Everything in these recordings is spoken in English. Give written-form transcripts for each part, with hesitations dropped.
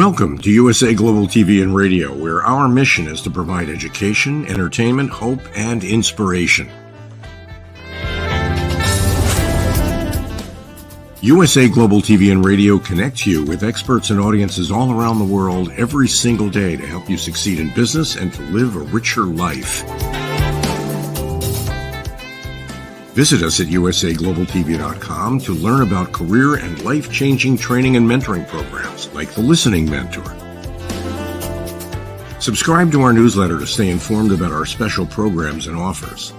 Welcome to USA Global TV and Radio, where our mission is to provide education, entertainment, hope, and inspiration. USA Global TV and Radio connects you with experts and audiences all around the world every single day to help you succeed in business and to live a richer life. Visit us at usaglobaltv.com to learn about career and life-changing training and mentoring programs like the Listening Mentor. Subscribe to our newsletter to stay informed about our special programs and offers.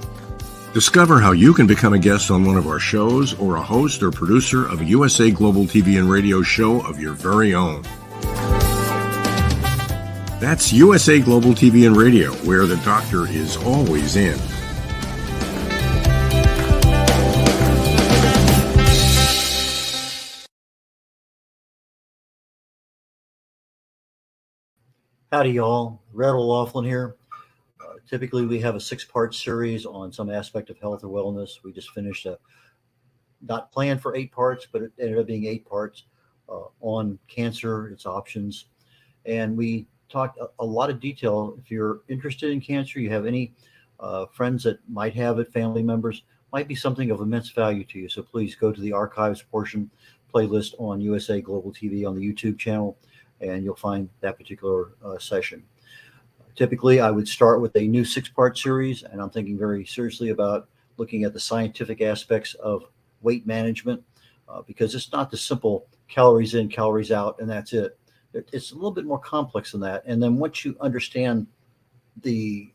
Discover how you can become a guest on one of our shows or a host or producer of a USA Global TV and Radio show of your very own. That's USA Global TV and Radio, where the doctor is always in. Howdy, y'all. red.olaughlin here. Typically, we have a 6-part series on some aspect of health or wellness. We just finished not planned for 8 parts, but it ended up being 8 parts on cancer, its options. And we talked a lot of detail. If you're interested in cancer, you have any friends that might have it, family members, might be something of immense value to you. So please go to the archives portion playlist on USA Global TV on the YouTube channel, and you'll find that particular session. Typically, I would start with a new 6-part series, and I'm thinking very seriously about looking at the scientific aspects of weight management, because it's not the simple calories in, calories out, and that's it. It's a little bit more complex than that. And then once you understand the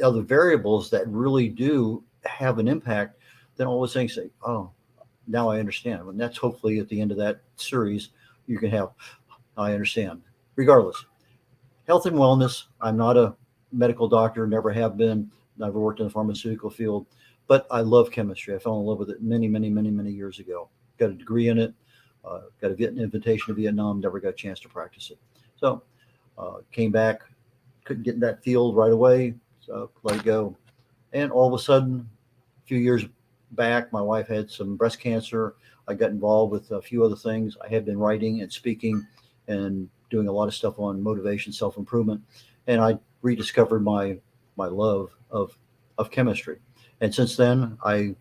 other variables that really do have an impact, then all of a sudden you say, oh, now I understand. And that's hopefully at the end of that series, you can have, I understand. Regardless, health and wellness. I'm not a medical doctor, never have been, never worked in the pharmaceutical field, but I love chemistry. I fell in love with it many years ago. Got a degree in it, got an invitation to Vietnam, never got a chance to practice it. So came back, couldn't get in that field right away, so let it go. And all of a sudden, a few years back, my wife had some breast cancer. I got involved with a few other things. I had been writing and speaking and doing a lot of stuff on motivation, self-improvement. And I rediscovered my love of chemistry. And since then, I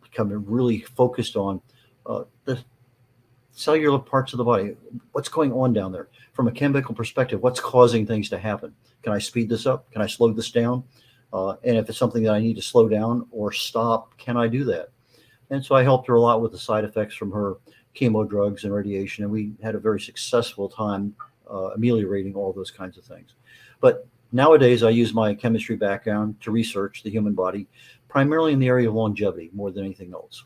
become really focused on the cellular parts of the body. What's going on down there? From a chemical perspective, what's causing things to happen? Can I speed this up? Can I slow this down? And if it's something that I need to slow down or stop, can I do that? And so I helped her a lot with the side effects from her chemo drugs and radiation. And we had a very successful time ameliorating all those kinds of things. But nowadays, I use my chemistry background to research the human body, primarily in the area of longevity more than anything else.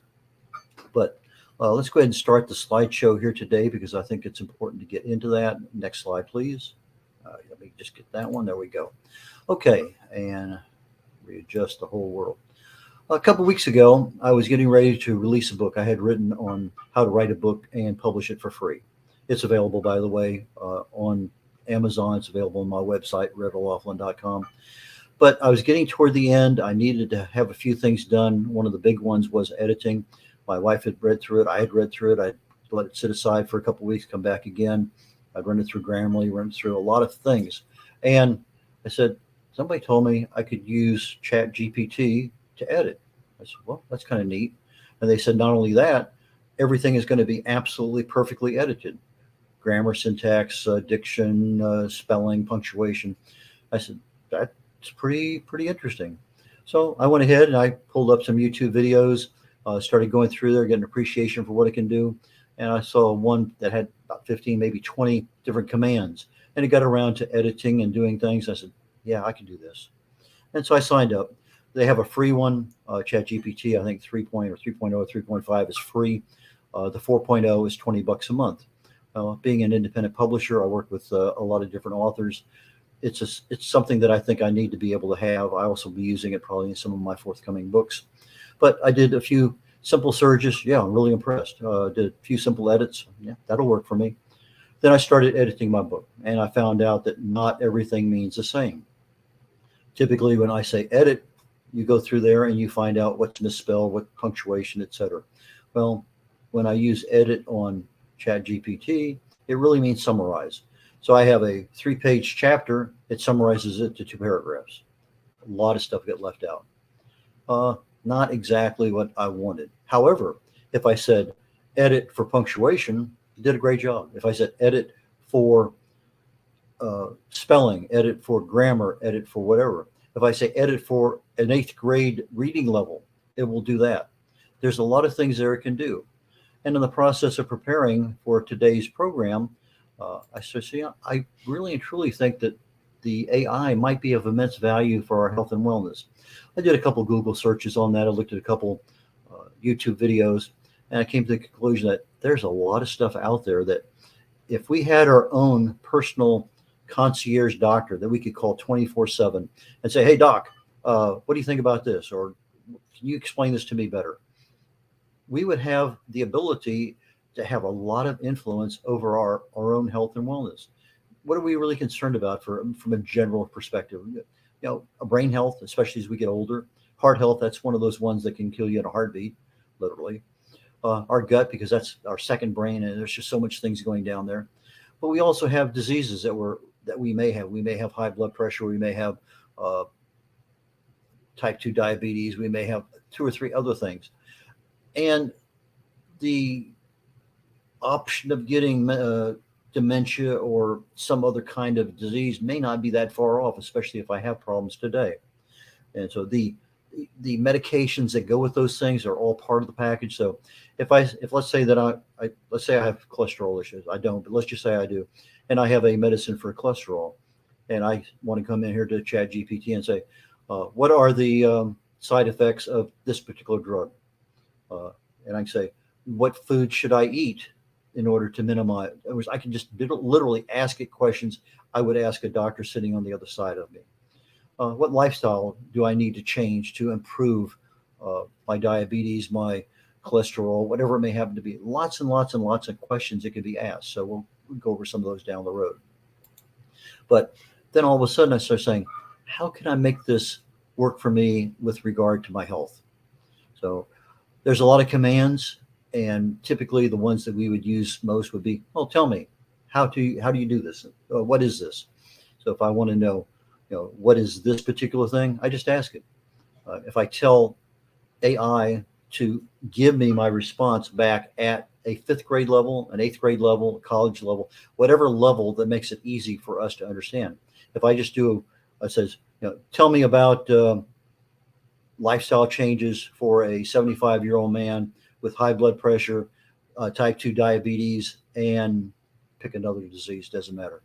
But let's go ahead and start the slideshow here today, because I think it's important to get into that. Next slide, please. Let me just get that one. There we go. Okay, and readjust the whole world. A couple of weeks ago, I was getting ready to release a book I had written on how to write a book and publish it for free. It's available, by the way, on Amazon. It's available on my website, red.olaughlin.com. But I was getting toward the end. I needed to have a few things done. One of the big ones was editing. My wife had read through it. I had read through it. I'd let it sit aside for a couple of weeks, come back again. I'd run it through Grammarly, run it through a lot of things. And I said, somebody told me I could use ChatGPT to edit. I said, well, that's kind of neat. And they said, not only that, everything is going to be absolutely perfectly edited. Grammar, syntax, diction, spelling, punctuation. I said, that's pretty interesting. So I went ahead and I pulled up some YouTube videos, started going through there, getting appreciation for what it can do. And I saw one that had about 15, maybe 20 different commands. And it got around to editing and doing things. I said, yeah, I can do this. And so I signed up. They have a free one, ChatGPT, I think 3.0 or 3.0 or 3.5 is free. The 4.0 is $20 a month. Being an independent publisher, I work with a lot of different authors. It's something that I think I need to be able to have. I also be using it probably in some of my forthcoming books. But I did a few simple searches. Yeah, I'm really impressed. Did a few simple edits. Yeah, that'll work for me. Then I started editing my book, and I found out that not everything means the same. Typically, when I say edit, you go through there and you find out what's misspelled, what punctuation, etc. Well, when I use edit on ChatGPT, it really means summarize. So I have a 3-page chapter. It summarizes it to 2 paragraphs. A lot of stuff got left out. Not exactly what I wanted. However, if I said edit for punctuation, it did a great job. If I said edit for spelling, edit for grammar, edit for whatever. If I say edit for an 8th grade reading level, it will do that. There's a lot of things there it can do. And in the process of preparing for today's program, I said, see, I really and truly think that the AI might be of immense value for our health and wellness. I did a couple Google searches on that. I looked at a couple YouTube videos, and I came to the conclusion that there's a lot of stuff out there that if we had our own personal concierge doctor that we could call 24/7 and say, hey, doc, what do you think about this? Or can you explain this to me better? We would have the ability to have a lot of influence over our own health and wellness. What are we really concerned about from a general perspective? Brain health, especially as we get older. Heart health, that's one of those ones that can kill you in a heartbeat, literally. Our gut, because that's our second brain, and there's just so much things going down there. But we also have diseases that we may have. We may have high blood pressure. We may have type 2 diabetes. We may have 2 or 3 other things. And the option of getting dementia or some other kind of disease may not be that far off, especially if I have problems today. And so the medications that go with those things are all part of the package. So if let's say that let's say I have cholesterol issues, I don't, but let's just say I do, and I have a medicine for cholesterol, and I want to come in here to Chat GPT and say, what are the side effects of this particular drug? And I can say, what food should I eat in order to minimize? In other words, I can just literally ask it questions I would ask a doctor sitting on the other side of me. What lifestyle do I need to change to improve my diabetes, my cholesterol, whatever it may happen to be? Lots and lots and lots of questions that could be asked. So we'll go over some of those down the road. But then all of a sudden I start saying, how can I make this work for me with regard to my health? So there's a lot of commands, and typically the ones that we would use most would be, well, tell me, how do you do this? What is this? So if I want to know, what is this particular thing? I just ask it. If I tell AI to give me my response back at a 5th grade level, an 8th grade level, college level, whatever level that makes it easy for us to understand. If I just do, it says, tell me about lifestyle changes for a 75-year-old man with high blood pressure, type 2 diabetes, and pick another disease, doesn't matter.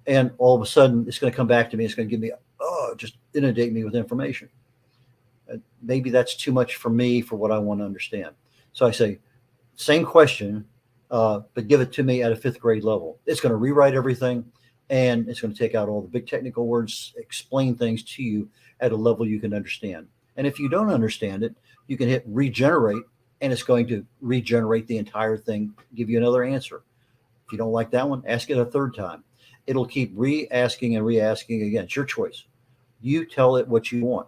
And all of a sudden, it's going to come back to me. It's going to give me, just inundate me with information. Maybe that's too much for me for what I want to understand. So I say, same question, but give it to me at a 5th grade level. It's going to rewrite everything, and it's going to take out all the big technical words, explain things to you at a level you can understand. And if you don't understand it, you can hit regenerate, and it's going to regenerate the entire thing, give you another answer. If you don't like that one, ask it a 3rd time. It'll keep re-asking and re-asking again. It's your choice. You tell it what you want.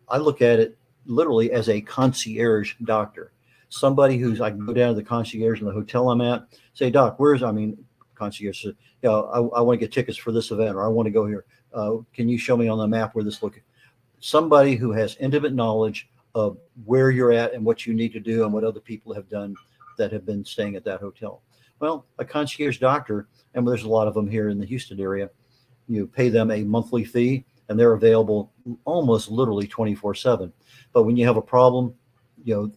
I look at it literally as a concierge doctor. Somebody I can go down to the concierge in the hotel I'm at, say, doc, concierge says, I want to get tickets for this event, or I want to go here. Can you show me on the map where this located? Somebody who has intimate knowledge of where you're at and what you need to do and what other people have done that have been staying at that hotel. Well, a concierge doctor, and there's a lot of them here in the Houston area, you pay them a monthly fee, and they're available almost literally 24/7. But when you have a problem,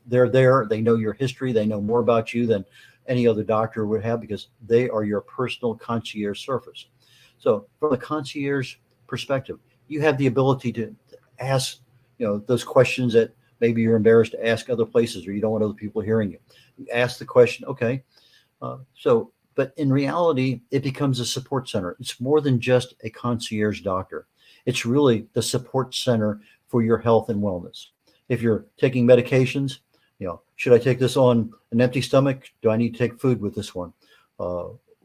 they're there. They know your history. They know more about you than any other doctor would have, because they are your personal concierge service. So from a concierge perspective, you have the ability to ask, those questions that maybe you're embarrassed to ask other places, or you don't want other people hearing you. You ask the question, okay. But in reality, it becomes a support center. It's more than just a concierge doctor. It's really the support center for your health and wellness. If you're taking medications, should I take this on an empty stomach? Do I need to take food with this one?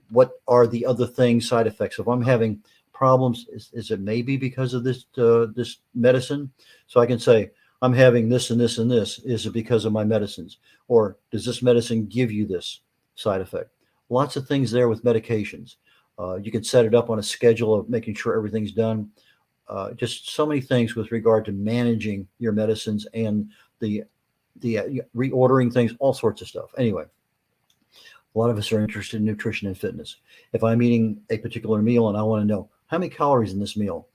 What are the other things, side effects? If I'm having problems, is it maybe because of this medicine? So I can say, I'm having this and this and this. Is it because of my medicines? Or does this medicine give you this side effect? Lots of things there with medications. You can set it up on a schedule of making sure everything's done. Just so many things with regard to managing your medicines and the reordering things, all sorts of stuff. Anyway, a lot of us are interested in nutrition and fitness. If I'm eating a particular meal and I want to know how many calories in this meal,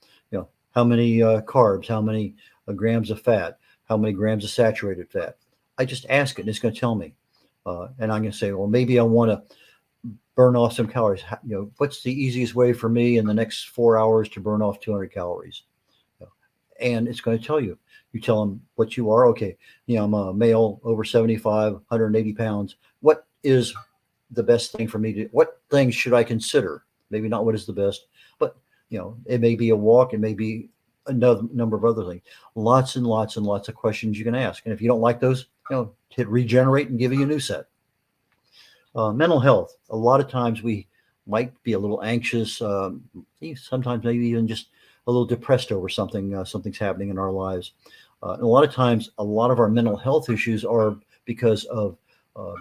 how many carbs, how many grams of fat, how many grams of saturated fat, I just ask it and it's going to tell me. And I'm going to say, well, maybe I want to burn off some calories. What's the easiest way for me in the next 4 hours to burn off 200 calories? And it's going to tell you. You tell them what you are. Okay, I'm a male over 75, 180 pounds. What is the best thing for me to? What things should I consider? Maybe not what is the best, but it may be a walk. It may be another number of other things. Lots and lots and lots of questions you can ask. And if you don't like those, hit regenerate and give you a new set. Mental health. A lot of times we might be a little anxious. Sometimes maybe even just a little depressed over something. Something's happening in our lives. And a lot of times, a lot of our mental health issues are because of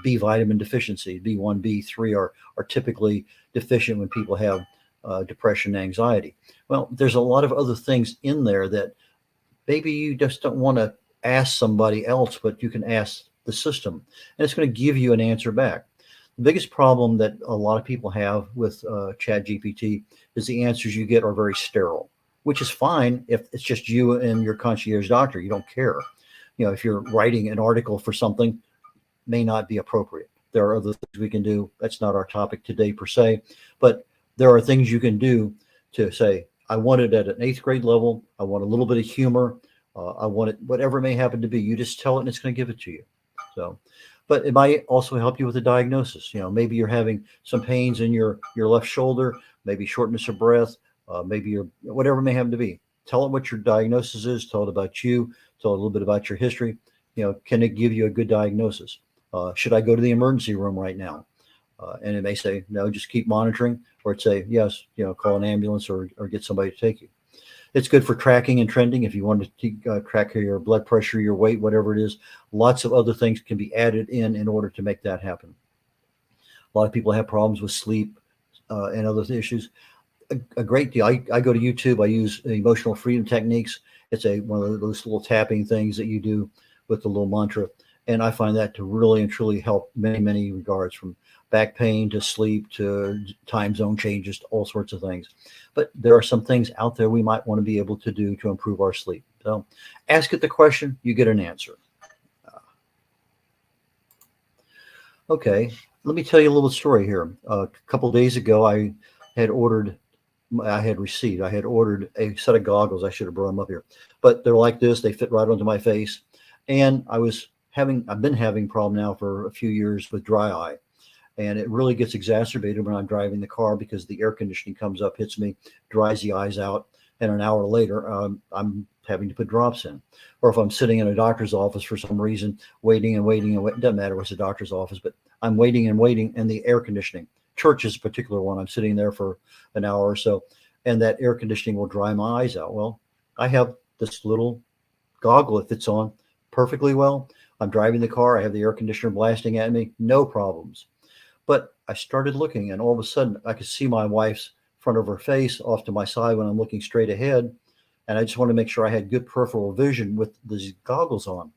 B vitamin deficiency. B1, B3 are typically deficient when people have depression and anxiety. Well, there's a lot of other things in there that maybe you just don't want to ask somebody else, but you can ask the system, and it's going to give you an answer back. The biggest problem that a lot of people have with ChatGPT is the answers you get are very sterile, which is fine if it's just you and your concierge doctor. You don't care. If you're writing an article for something, may not be appropriate. There are other things we can do. That's not our topic today per se, but there are things you can do to say, I want it at an 8th grade level. I want a little bit of humor. I want it, whatever it may happen to be. You just tell it and it's going to give it to you. So, but it might also help you with a diagnosis. Maybe you're having some pains in your left shoulder, maybe shortness of breath, maybe your whatever it may happen to be. Tell it what your diagnosis is. Tell it about you. Tell it a little bit about your history. Can it give you a good diagnosis? Should I go to the emergency room right now? And it may say, no, just keep monitoring, or it say, yes, call an ambulance or get somebody to take you. It's good for tracking and trending. If you want to track your blood pressure, your weight, whatever it is, lots of other things can be added in order to make that happen. A lot of people have problems with sleep and other issues. A great deal. I go to YouTube. I use emotional freedom techniques. It's one of those little tapping things that you do with the little mantra. And I find that to really and truly help many, many regards, from back pain to sleep to time zone changes to all sorts of things. But there are some things out there we might want to be able to do to improve our sleep. So ask it the question, you get an answer. Okay, let me tell you a little story here. A couple of days ago, I had ordered a set of goggles. I should have brought them up here, but they're like this. They fit right onto my face. And I've been having a problem now for a few years with dry eye. And it really gets exacerbated when I'm driving the car because the air conditioning comes up, hits me, dries the eyes out. And an hour later, I'm having to put drops in. Or if I'm sitting in a doctor's office for some reason, waiting and waiting and waiting, doesn't matter what's a doctor's office, but I'm waiting and waiting, and the air conditioning, church is a particular one, I'm sitting there for an hour or so, and that air conditioning will dry my eyes out. Well, I have this little goggle that fits on perfectly well. I'm driving the car. I have the air conditioner blasting at me. No problems. But I started looking, and all of a sudden I could see my wife's front of her face off to my side when I'm looking straight ahead. And I just wanted to make sure I had good peripheral vision with these goggles on.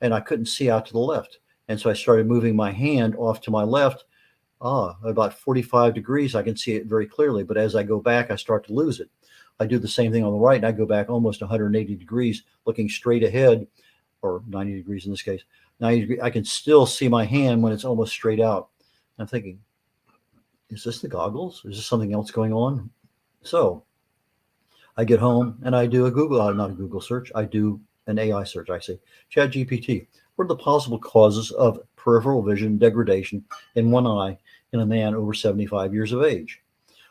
And I couldn't see out to the left. And so I started moving my hand off to my left. About 45 degrees, I can see it very clearly. But as I go back, I start to lose it. I do the same thing on the right, and I go back almost 180 degrees, looking straight ahead, or 90 degrees in this case. 90 degrees, I can still see my hand when it's almost straight out. I'm thinking, is this the goggles? Is this something else going on? So I get home and I do not a Google search. I do an AI search. I say, ChatGPT, what are the possible causes of peripheral vision degradation in one eye in a man over 75 years of age?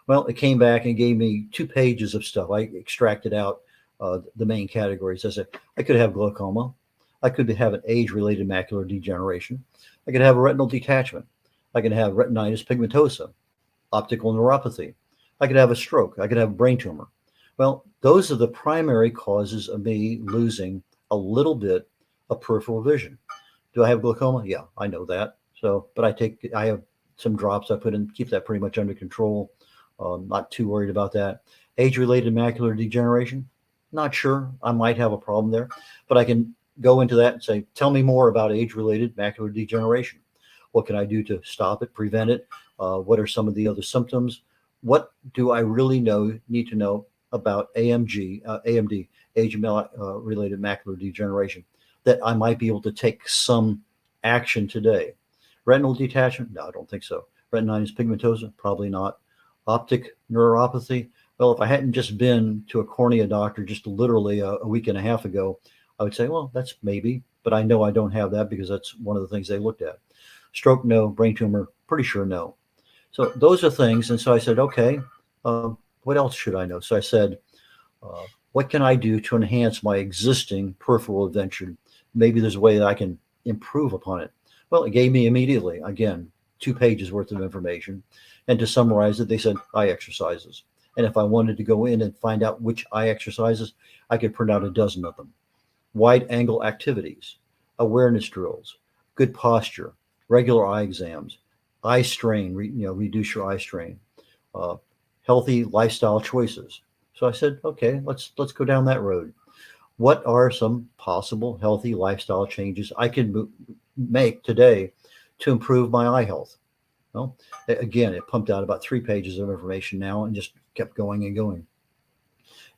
Well, it came back and gave me 2 pages of stuff. I extracted out the main categories. I said, I could have glaucoma. I could have an age-related macular degeneration. I could have a retinal detachment. I could have retinitis pigmentosa, optical neuropathy. I could have a stroke. I could have a brain tumor. Well, those are the primary causes of me losing a little bit of peripheral vision. Do I have glaucoma? Yeah, I know that. So, but I have some drops I put in, keep that pretty much under control. Not too worried about that. Age-related macular degeneration, not sure. I might have a problem there, but I can go into that and say, tell me more about age-related macular degeneration. What can I do to stop it, prevent it? What are some of the other symptoms? What do I really need to know about AMD, age-related macular degeneration, that I might be able to take some action today? Retinal detachment? No, I don't think so. Retinitis pigmentosa? Probably not. Optic neuropathy? Well, if I hadn't just been to a cornea doctor just literally a week and a half ago, I would say, well, that's maybe, but I know I don't have that because that's one of the things they looked at. Stroke, no. Brain tumor, pretty sure no. So those are things. And so I said, okay, what else should I know? So I said, what can I do to enhance my existing peripheral vision? Maybe there's a way that I can improve upon it. Well, it gave me immediately, again, 2 pages worth of information. And to summarize it, they said eye exercises. And if I wanted to go in and find out which eye exercises, I could print out a dozen of them. Wide angle activities, awareness drills, good posture, regular eye exams, eye strain, reduce your eye strain, healthy lifestyle choices. So I said, okay, let's go down that road. What are some possible healthy lifestyle changes I can make today to improve my eye health? Well, again, it pumped out about 3 pages of information now and just kept going and going.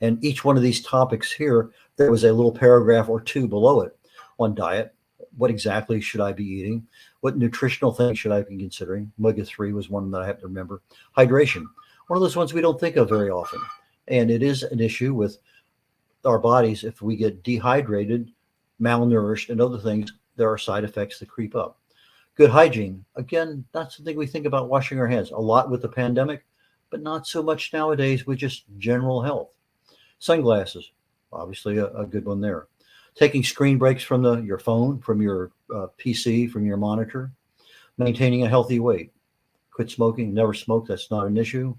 And each one of these topics here, there was a little paragraph or 2 below it on diet. What exactly should I be eating? What nutritional things should I be considering? Omega-3 was one that I have to remember. Hydration, one of those ones we don't think of very often. And it is an issue with our bodies. If we get dehydrated, malnourished, and other things, there are side effects that creep up. Good hygiene, again, not something we think about, washing our hands a lot with the pandemic, but not so much nowadays with just general health. Sunglasses, obviously a good one there. Taking screen breaks from your phone, from your PC, from your monitor. Maintaining a healthy weight. Quit smoking, never smoke, that's not an issue.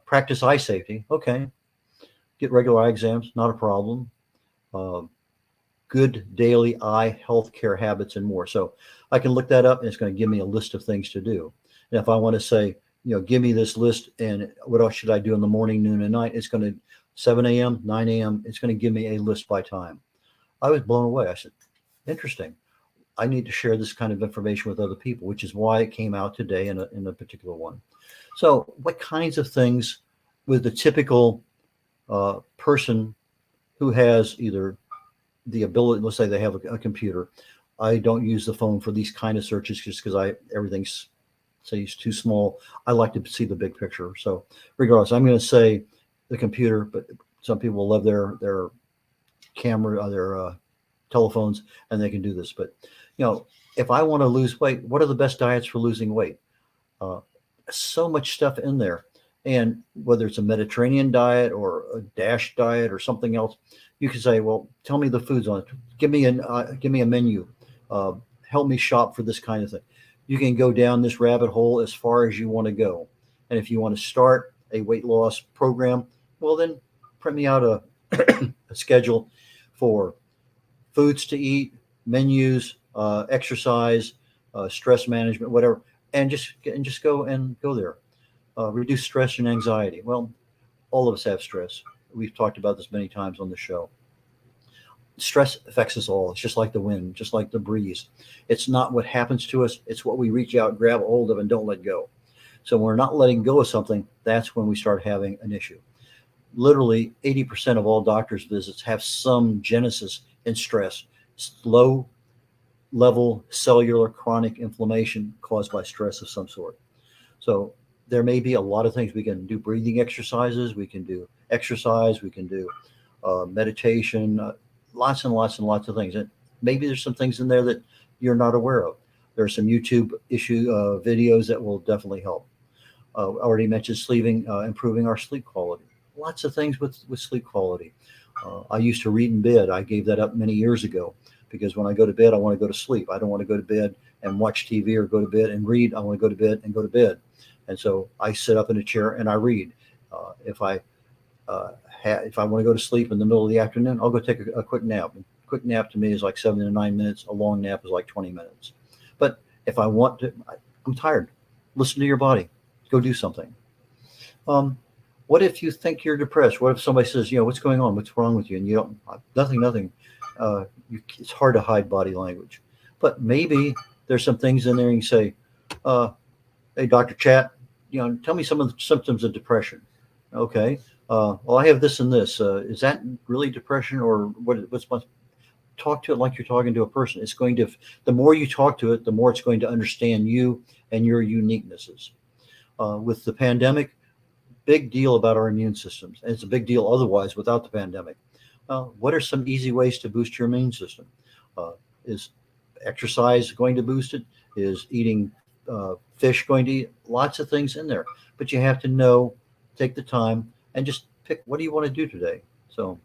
Practice eye safety, okay. Get regular eye exams, not a problem. Good daily eye health care habits and more. So I can look that up and it's going to give me a list of things to do. And if I want to say, give me this list and what else should I do in the morning, noon, and night, it's going to 7 a.m., 9 a.m., it's going to give me a list by time. I was blown away. I said, interesting. I need to share this kind of information with other people, which is why it came out today in a particular one. So what kinds of things with the typical person who has either the ability, let's say they have a computer. I don't use the phone for these kind of searches just because everything's too small. I like to see the big picture. So regardless, I'm going to say the computer, but some people love their camera, their telephones, and they can do this. But if I want to lose weight, what are the best diets for losing weight? So much stuff in there. And whether it's a Mediterranean diet or a DASH diet or something else, you can say, well, tell me the foods on it. Give me a menu. Help me shop for this kind of thing. You can go down this rabbit hole as far as you want to go. And if you want to start a weight loss program, well, then print me out a schedule for foods to eat, menus, exercise, stress management, whatever, and just go there. Reduce stress and anxiety. Well, all of us have stress. We've talked about this many times on the show. Stress affects us all. It's just like the wind, just like the breeze. It's not what happens to us. It's what we reach out, grab a hold of, and don't let go. So when we're not letting go of something, that's when we start having an issue. Literally 80% of all doctors' visits have some genesis in stress. Low level cellular chronic inflammation caused by stress of some sort. So there may be a lot of things. We can do breathing exercises. We can do exercise. We can do meditation, lots and lots and lots of things. And maybe there's some things in there that you're not aware of. There are some YouTube videos that will definitely help. I already mentioned sleeping, improving our sleep quality. Lots of things with sleep quality. I used to read in bed. I gave that up many years ago because when I go to bed, I want to go to sleep. I don't want to go to bed and watch TV or go to bed and read. I want to go to bed and go to bed. And so I sit up in a chair and I read. If I want to go to sleep in the middle of the afternoon, I'll go take a quick nap. A quick nap to me is like 7 to 9 minutes. A long nap is like 20 minutes. But if I want to, I'm tired. Listen to your body. Go do something. Um, what if you think you're depressed? What if somebody says, what's going on? What's wrong with you? And you don't, nothing. It's hard to hide body language. But maybe there's some things in there you can say, uh, hey, Dr. Chat, tell me some of the symptoms of depression. Okay. Well, I have this and this. Is that really depression, or what's my, talk to it like you're talking to a person. It's going to, the more you talk to it, the more it's going to understand you and your uniquenesses. With the pandemic, big deal about our immune systems. And it's a big deal otherwise without the pandemic. What are some easy ways to boost your immune system? Is exercise going to boost it? Is eating fish going to eat? Lots of things in there. But you have to know, take the time, and just pick what do you want to do today. So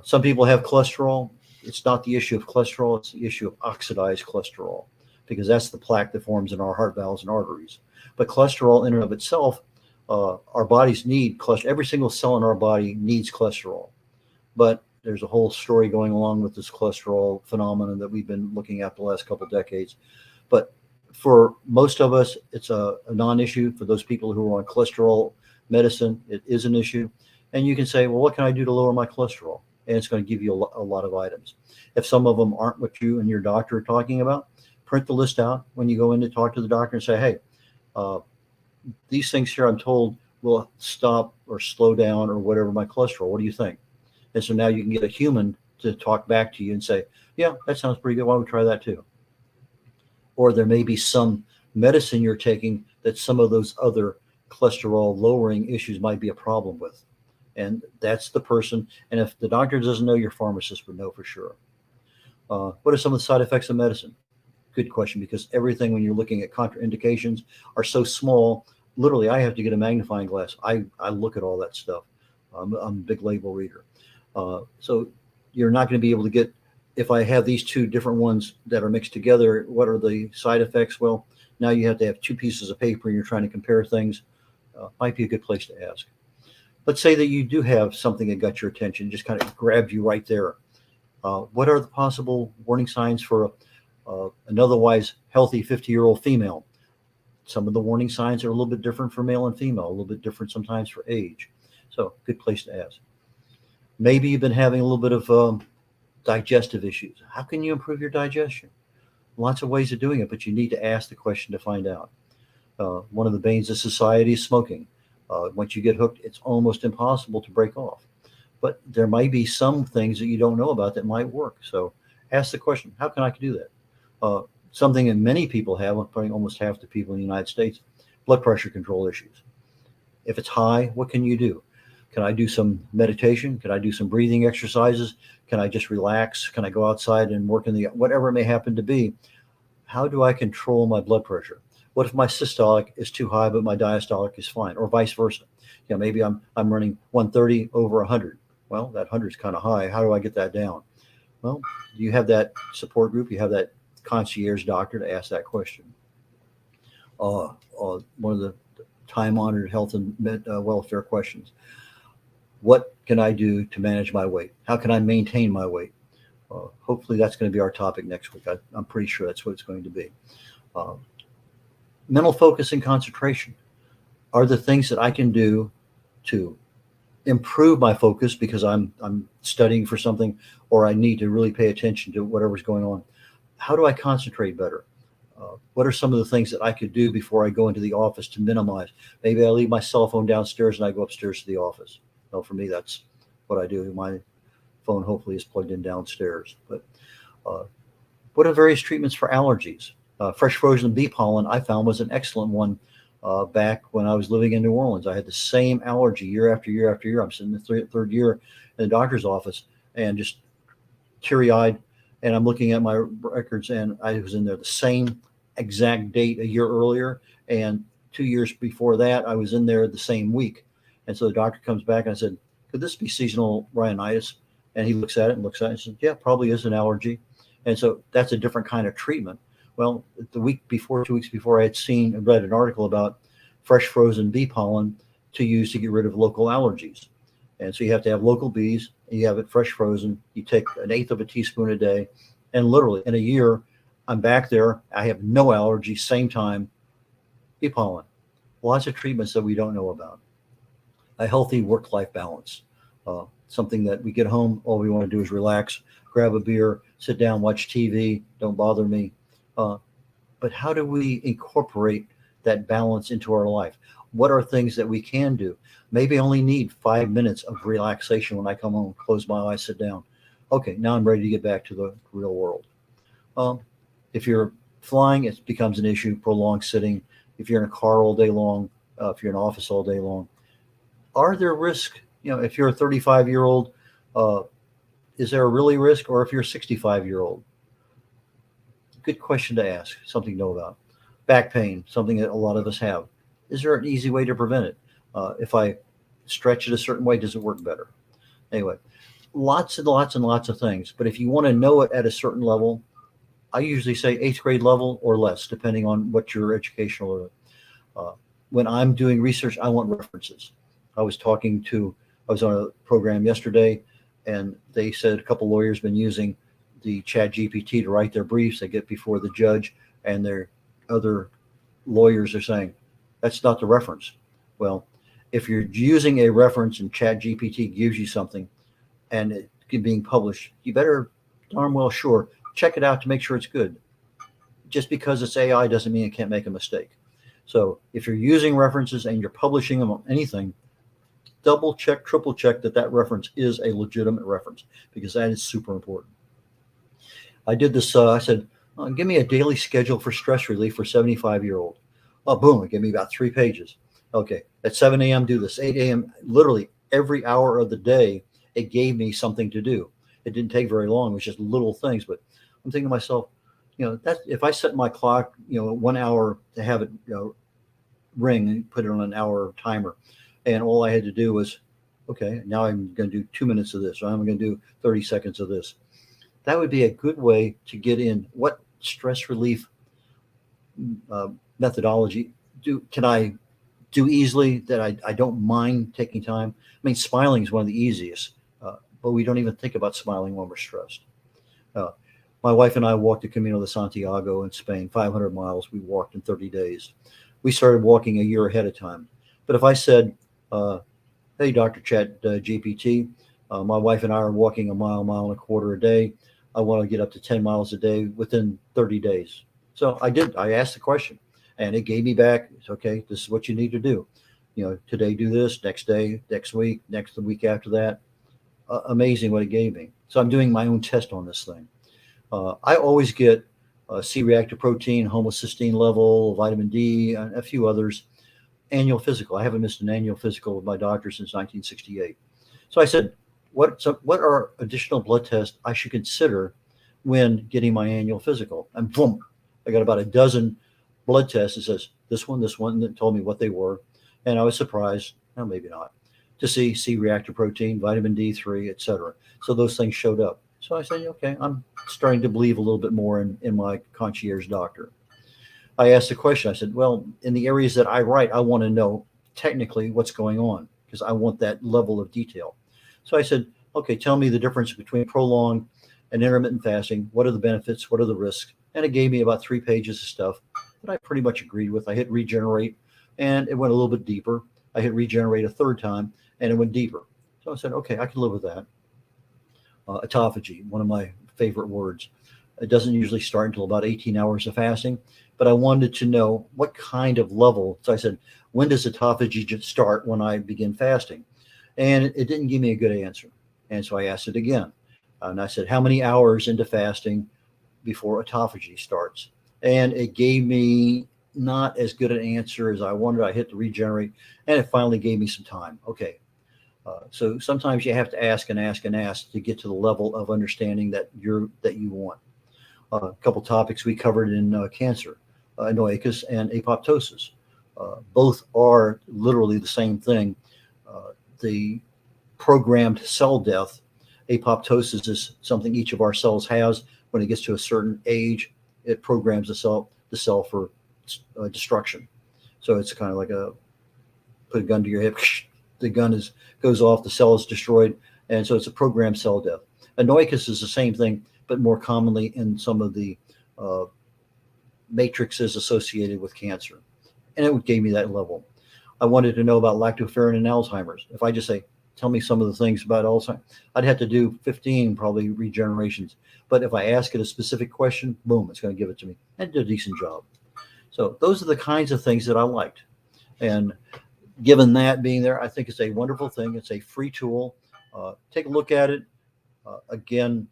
some people have cholesterol. It's not the issue of cholesterol, it's the issue of oxidized cholesterol, because that's the plaque that forms in our heart valves and arteries. But cholesterol in and of itself, our bodies need cholesterol. Every single cell in our body needs cholesterol. But there's a whole story going along with this cholesterol phenomenon that we've been looking at the last couple of decades. But for most of us, it's a non-issue. For those people who are on cholesterol medicine, it is an issue. And you can say, well, what can I do to lower my cholesterol? And it's going to give you a lot of items. If some of them aren't what you and your doctor are talking about, print the list out when you go in to talk to the doctor and say, hey, these things here I'm told will stop or slow down or whatever my cholesterol. What do you think? And so now you can get a human to talk back to you and say, yeah, that sounds pretty good. Why don't we try that too? Or there may be some medicine you're taking that some of those other cholesterol lowering issues might be a problem with. And that's the person. And if the doctor doesn't know, your pharmacist would know for sure. What are some of the side effects of medicine? Good question, because everything when you're looking at contraindications are so small. Literally, I have to get a magnifying glass. I look at all that stuff. I'm a big label reader. So you're not going to be able to get, if I have these two different ones that are mixed together, what are the side effects? Well, now you have to have two pieces of paper and you're trying to compare things. Might be a good place to ask. Let's say that you do have something that got your attention, just kind of grabbed you right there. What are the possible warning signs for an otherwise healthy 50-year-old female? Some of the warning signs are a little bit different for male and female, a little bit different sometimes for age. So good place to ask. Maybe you've been having a little bit of digestive issues. How can you improve your digestion? Lots of ways of doing it, but you need to ask the question to find out. One of the banes of society is smoking. Once you get hooked, it's almost impossible to break off. But there might be some things that you don't know about that might work. So ask the question, how can I do that? Something that many people have, probably almost half the people in the United States, blood pressure control issues. If it's high, what can you do? Can I do some meditation? Can I do some breathing exercises? Can I just relax? Can I go outside and work in the, whatever it may happen to be? How do I control my blood pressure? What if my systolic is too high, but my diastolic is fine, or vice versa? Maybe I'm running 130 over 100. Well, that 100 is kind of high. How do I get that down? Well, you have that support group. You have that concierge doctor to ask that question. One of the time-honored health and welfare questions. What can I do to manage my weight? How can I maintain my weight? Hopefully that's going to be our topic next week. I'm pretty sure that's what it's going to be. Mental focus and concentration are the things that I can do to improve my focus because I'm studying for something, or I need to really pay attention to whatever's going on. How do I concentrate better? What are some of the things that I could do before I go into the office to minimize? Maybe I leave my cell phone downstairs and I go upstairs to the office. Well, for me, that's what I do. My phone hopefully is plugged in downstairs. But what are various treatments for allergies? Fresh frozen bee pollen I found was an excellent one back when I was living in New Orleans. I had the same allergy year after year after year. I'm sitting in the third year in the doctor's office and just teary-eyed. And I'm looking at my records, and I was in there the same exact date a year earlier. And 2 years before that, I was in there the same week. And so the doctor comes back and I said, could this be seasonal rhinitis? And he looks at it and says, yeah, probably is an allergy. And so that's a different kind of treatment. Well, the week before, 2 weeks before, I had seen and read an article about fresh frozen bee pollen to use to get rid of local allergies. And so you have to have local bees, and you have it fresh frozen. You take 1/8 of a teaspoon a day, and literally in a year, I'm back there. I have no allergy, same time, bee pollen. lots of treatments that we don't know about. A healthy work-life balance, something that we get home, all we want to do is relax, grab a beer, sit down, watch TV, don't bother me. Uh, but how do we incorporate that balance into our life? What are things that we can do? Maybe I only need 5 minutes of relaxation when I come home, close my eyes, sit down. Okay, now I'm ready to get back to the real world. Um, if you're flying, it becomes an issue, prolonged sitting. If you're in a car all day long, if you're in an office all day long, are there risks? If you're a 35-year-old, uh, is there a really risk? Or if you're a 65-year-old, good question to ask, something to know about. Back pain, something that a lot of us have. Is there an easy way to prevent it? If I stretch it a certain way, does it work better? Anyway, lots and lots and lots of things. But if you want to know it at a certain level, I usually say eighth grade level or less, depending on what your educational. Uh, when I'm doing research, I want references. I was on a program yesterday, and they said a couple lawyers been using the Chat GPT to write their briefs. They get before the judge, and their other lawyers are saying that's not the reference. Well, if you're using a reference and Chat GPT gives you something, and it being published, you better darn well sure check it out to make sure it's good. Just because it's AI doesn't mean it can't make a mistake. So if you're using references and you're publishing them on anything, double check, triple check that reference is a legitimate reference, because that is super important. I did this. I said, give me a daily schedule for stress relief for 75-year-old. Oh, boom! It gave me about 3 pages. Okay, at 7 a.m. do this. 8 a.m. Literally every hour of the day, it gave me something to do. It didn't take very long. It was just little things. But I'm thinking to myself, that if I set my clock, 1 hour to have it, ring and put it on an hour timer, and all I had to do was, okay, now I'm going to do 2 minutes of this, or I'm going to do 30 seconds of this. That would be a good way to get in what stress relief methodology can I do easily that I don't mind taking time. I mean, smiling is one of the easiest, but we don't even think about smiling when we're stressed. Uh, my wife and I walked the Camino de Santiago in Spain, 500 miles. We walked in 30 days. We started walking a year ahead of time. But if I said, hey, Dr. Chat GPT, my wife and I are walking a mile, mile and a quarter a day. I want to get up to 10 miles a day within 30 days. So I did. I asked the question, and it gave me back, it's okay, this is what you need to do. Today do this, next day, next week, next the week after that. Amazing what it gave me. So I'm doing my own test on this thing. I always get C-reactive protein, homocysteine level, vitamin D, and a few others. Annual physical. I haven't missed an annual physical with my doctor since 1968. So I said, what are additional blood tests I should consider when getting my annual physical? And boom, I got about a dozen blood tests. It says this one, and it told me what they were. And I was surprised, no, maybe not, to see C-reactive protein, vitamin D3, etc. So those things showed up. So I said, okay, I'm starting to believe a little bit more in my concierge doctor. I asked the question. I said, well, in the areas that I write, I want to know technically what's going on, because I want that level of detail. So I said, okay, tell me the difference between prolonged and intermittent fasting. What are the benefits? What are the risks? And it gave me about 3 pages of stuff that I pretty much agreed with. I hit regenerate, and it went a little bit deeper. I hit regenerate a third time, and it went deeper. So I said, okay, I can live with that. Autophagy, one of my favorite words. It doesn't usually start until about 18 hours of fasting, but I wanted to know what kind of level. So I said, when does autophagy start when I begin fasting? And it didn't give me a good answer. And so I asked it again. And I said, how many hours into fasting before autophagy starts? And it gave me not as good an answer as I wanted. I hit the regenerate, and it finally gave me some time. Okay. So sometimes you have to ask and ask and ask to get to the level of understanding that you want. A couple topics we covered in cancer, anoicus and apoptosis. Both are literally the same thing. The programmed cell death, apoptosis, is something each of our cells has. When it gets to a certain age, it programs the cell for destruction. So it's kind of like put a gun to your hip, the gun goes off, the cell is destroyed, and so it's a programmed cell death. Anoicus is the same thing, but more commonly in some of the matrices associated with cancer. And it gave me that level. I wanted to know about lactoferrin and Alzheimer's. If I just say, tell me some of the things about Alzheimer's, I'd have to do 15 probably regenerations. But if I ask it a specific question, boom, it's going to give it to me and do a decent job. So those are the kinds of things that I liked. And given that being there, I think it's a wonderful thing. It's a free tool. Take a look at it. Again,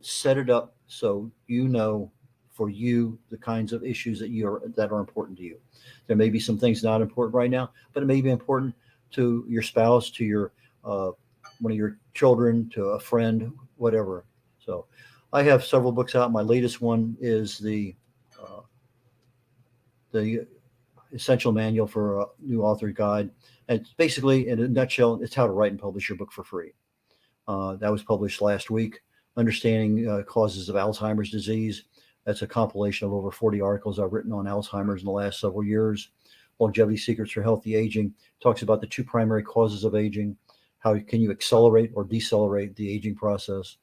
set it up so you know for you the kinds of issues that are important to you. There may be some things not important right now, but it may be important to your spouse, to your one of your children, to a friend, whatever. So, I have several books out. My latest one is the Essential Manual for a New Author Guide. And it's basically, in a nutshell, it's how to write and publish your book for free. That was published last week. Understanding Causes of Alzheimer's Disease. That's a compilation of over 40 articles I've written on Alzheimer's in the last several years. Longevity Secrets for Healthy Aging talks about the two primary causes of aging. How can you accelerate or decelerate the aging process?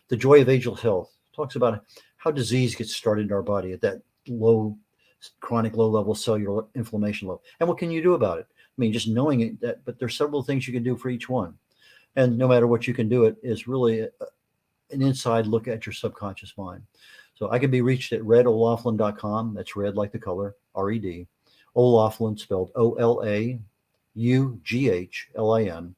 The Joy of Ageless Health talks about how disease gets started in our body at that chronic low level cellular inflammation level. And what can you do about it? I mean, just knowing it, but there's several things you can do for each one. And no matter what you can do, it is really an inside look at your subconscious mind. So I can be reached at red.olaughlin.com. That's red like the color, R-E-D. O'Laughlin, spelled OLAUGHLIN.com.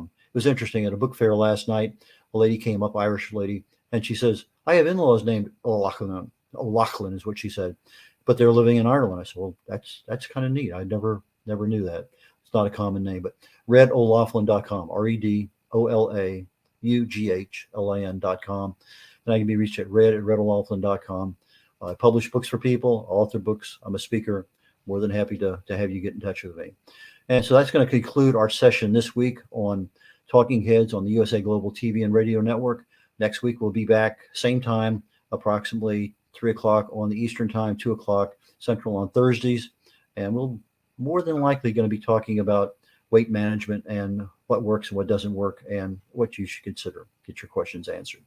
It was interesting. At a book fair last night, a lady came up, Irish lady, and she says, I have in-laws named O'Laughlin. O'Laughlin is what she said, but they're living in Ireland. I said, well, that's kind of neat. I never knew that. It's not a common name, but red.olaughlin.com, REDOLAUGHLIN.com. And I can be reached at red@redolaughlin.com. I publish books for people, author books. I'm a speaker. More than happy to have you get in touch with me. And so that's going to conclude our session this week on Talking Heads on the USA Global TV and Radio Network. Next week, we'll be back, same time, approximately 3 o'clock on the Eastern Time, 2 o'clock Central on Thursdays. And we'll more than likely going to be talking about weight management and what works and what doesn't work and what you should consider. Get your questions answered.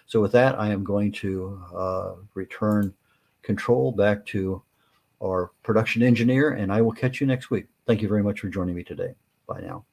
So with that, I am going to return control back to our production engineer, and I will catch you next week. Thank you very much for joining me today. Bye now.